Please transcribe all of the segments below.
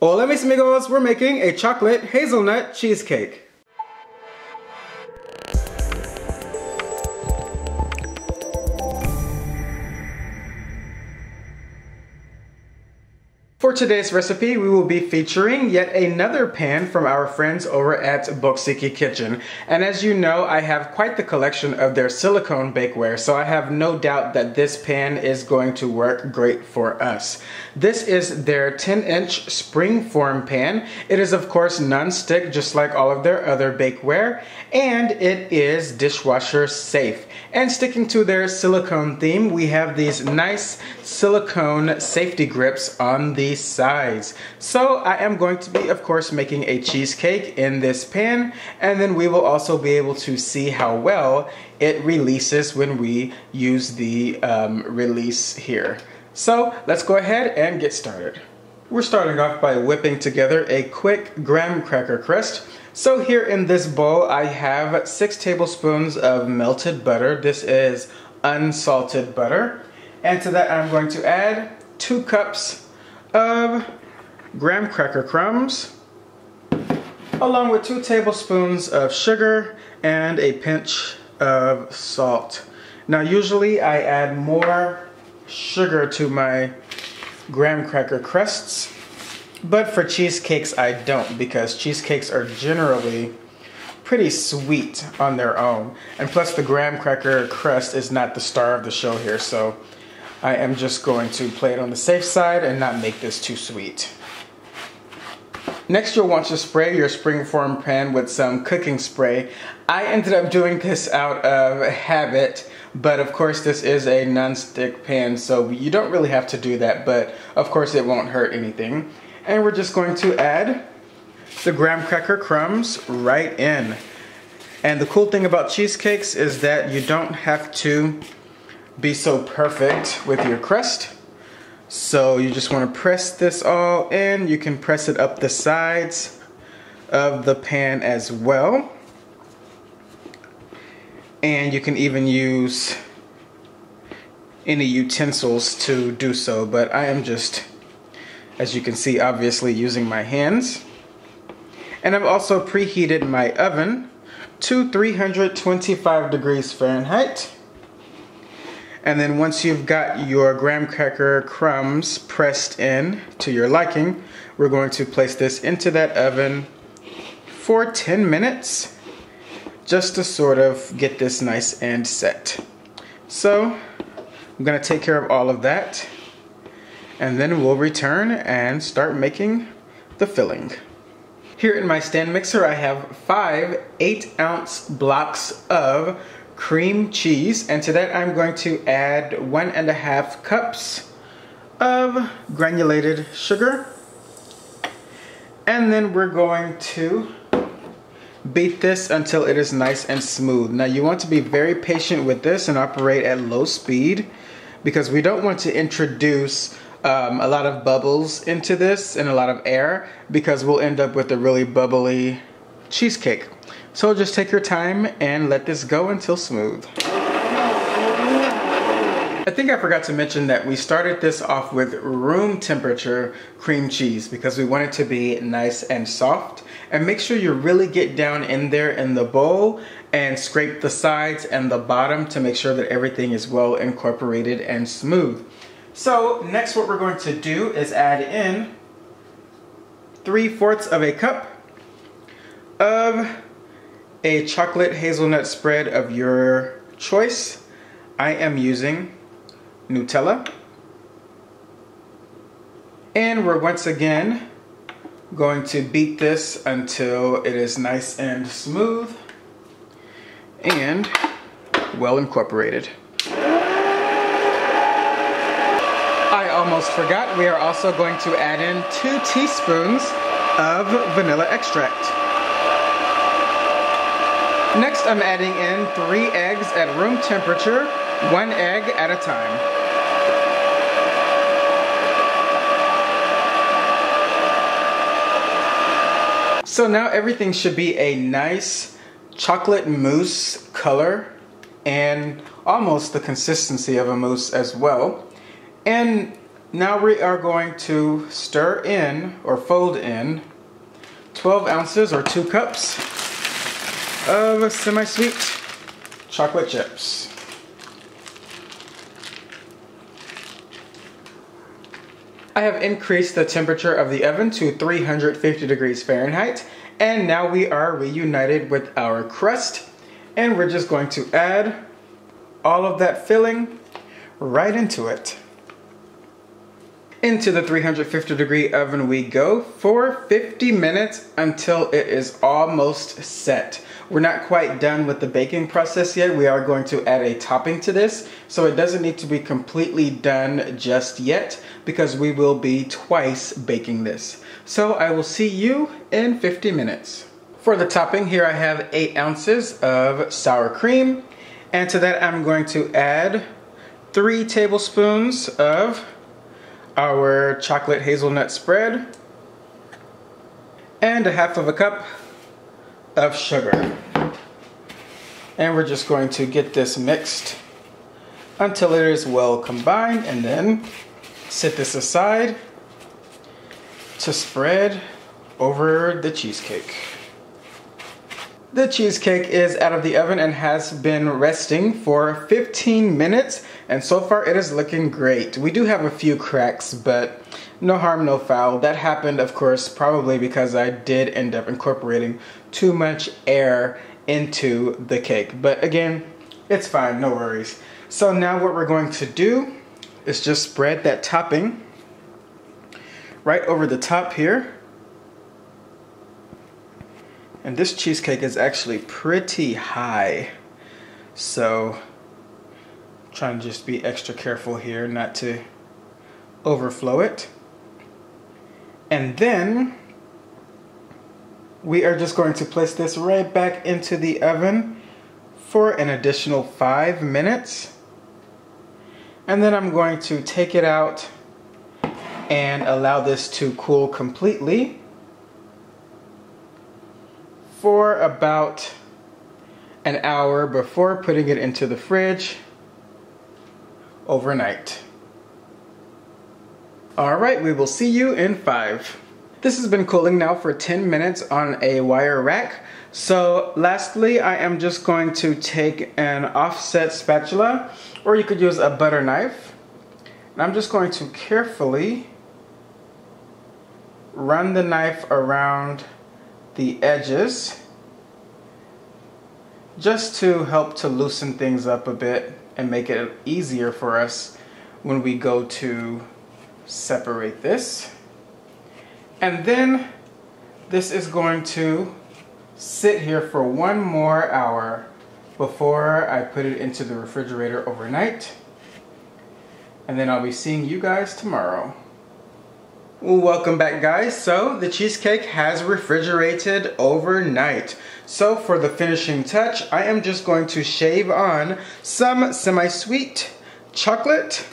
Hola mis amigos, we're making a chocolate hazelnut cheesecake. For today's recipe, we will be featuring yet another pan from our friends over at Boksiki Kitchen. And as you know, I have quite the collection of their silicone bakeware, so I have no doubt that this pan is going to work great for us. This is their 10-inch springform pan. It is of course non-stick, just like all of their other bakeware, and it is dishwasher safe. And sticking to their silicone theme, we have these nice silicone safety grips on the sides. So I am going to be, of course, making a cheesecake in this pan, and then we will also be able to see how well it releases when we use the release here. So let's go ahead and get started. We're starting off by whipping together a quick graham cracker crust. So here in this bowl I have 6 tablespoons of melted butter. This is unsalted butter. And to that I'm going to add 2 cups of graham cracker crumbs, along with 2 tablespoons of sugar and a pinch of salt. Now usually I add more sugar to my graham cracker crusts, but for cheesecakes I don't, because cheesecakes are generally pretty sweet on their own. And plus the graham cracker crust is not the star of the show here, so I am just going to play it on the safe side and not make this too sweet. Next, you'll want to spray your springform pan with some cooking spray. I ended up doing this out of habit, but of course this is a non-stick pan, so you don't really have to do that, but of course it won't hurt anything. And we're just going to add the graham cracker crumbs right in. And the cool thing about cheesecakes is that you don't have to be so perfect with your crust. So you just want to press this all in. You can press it up the sides of the pan as well. And you can even use any utensils to do so, but I am just, as you can see, obviously using my hands. And I've also preheated my oven to 325 degrees Fahrenheit. And then once you've got your graham cracker crumbs pressed in to your liking, we're going to place this into that oven for 10 minutes, just to sort of get this nice and set. So I'm going to take care of all of that, and then we'll return and start making the filling. Here in my stand mixer I have 5 8-ounce blocks of cream cheese, and to that I'm going to add 1.5 cups of granulated sugar, and then we're going to beat this until it is nice and smooth. Now you want to be very patient with this and operate at low speed, because we don't want to introduce a lot of bubbles into this and a lot of air, because we'll end up with a really bubbly cheesecake. So just take your time and let this go until smooth. I think I forgot to mention that we started this off with room temperature cream cheese because we want it to be nice and soft. And make sure you really get down in there in the bowl and scrape the sides and the bottom to make sure that everything is well incorporated and smooth. So next what we're going to do is add in 3/4 of a cup of a chocolate hazelnut spread of your choice. I am using Nutella. And we're once again going to beat this until it is nice and smooth and well incorporated. I almost forgot, we are also going to add in 2 teaspoons of vanilla extract. Next, I'm adding in 3 eggs at room temperature, 1 egg at a time. So now everything should be a nice chocolate mousse color and almost the consistency of a mousse as well. And Now we are going to stir in or fold in 12 ounces or 2 cups of semi-sweet chocolate chips. I have increased the temperature of the oven to 350 degrees Fahrenheit, and now we are reunited with our crust, and we're just going to add all of that filling right into it. Into the 350 degree oven we go for 50 minutes until it is almost set. We're not quite done with the baking process yet. We are going to add a topping to this, so it doesn't need to be completely done just yet because we will be twice baking this. So I will see you in 50 minutes. For the topping, here I have 8 ounces of sour cream, and to that I'm going to add 3 tablespoons of our chocolate hazelnut spread and 1/2 cup of sugar. And we're just going to get this mixed until it is well combined, and then set this aside to spread over the cheesecake. The cheesecake is out of the oven and has been resting for 15 minutes, and so far it is looking great. We do have a few cracks, but no harm, no foul. That happened, of course, probably because I did end up incorporating too much air into the cake. But again, it's fine, no worries. So now what we're going to do is just spread that topping right over the top here. And this cheesecake is actually pretty high, so I'm trying to just be extra careful here not to overflow it. And then we are just going to place this right back into the oven for an additional 5 minutes. And then I'm going to take it out and allow this to cool completely for about an hour before putting it into the fridge overnight. Alright, we will see you in 5. This has been cooling now for 10 minutes on a wire rack. So lastly, I am just going to take an offset spatula, or you could use a butter knife. And I'm just going to carefully run the knife around the edges just to help to loosen things up a bit and make it easier for us when we go to separate this. And then this is going to sit here for 1 more hour before I put it into the refrigerator overnight. And then I'll be seeing you guys tomorrow. Welcome back, guys. So the cheesecake has refrigerated overnight. So for the finishing touch, I am just going to shave on some semi-sweet chocolate.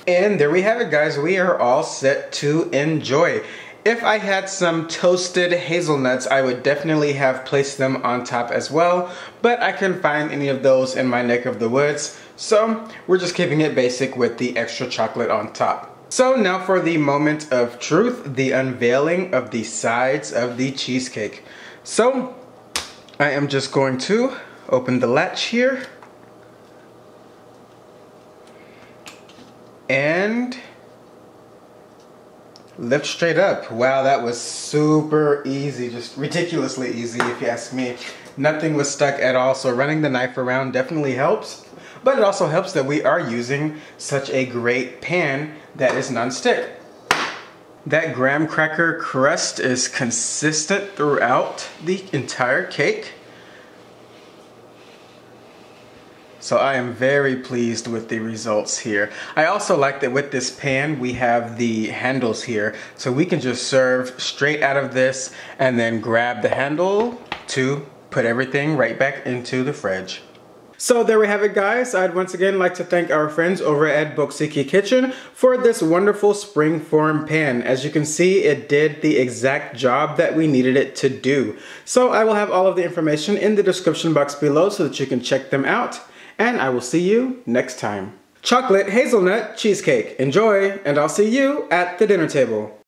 And there we have it, guys. We are all set to enjoy. If I had some toasted hazelnuts, I would definitely have placed them on top as well, but I couldn't find any of those in my neck of the woods, so we're just keeping it basic with the extra chocolate on top. So now for the moment of truth, the unveiling of the sides of the cheesecake. So I am just going to open the latch here and lift straight up. Wow, that was super easy, just ridiculously easy if you ask me. Nothing was stuck at all, so running the knife around definitely helps. But it also helps that we are using such a great pan that is non-stick. That graham cracker crust is consistent throughout the entire cake. So I am very pleased with the results here. I also like that with this pan we have the handles here, so we can just serve straight out of this and then grab the handle to put everything right back into the fridge. So there we have it, guys. I'd once again like to thank our friends over at Boksiki Kitchen for this wonderful springform pan. As you can see, it did the exact job that we needed it to do. So I will have all of the information in the description box below so that you can check them out. and I will see you next time. Chocolate hazelnut cheesecake. Enjoy, and I'll see you at the dinner table.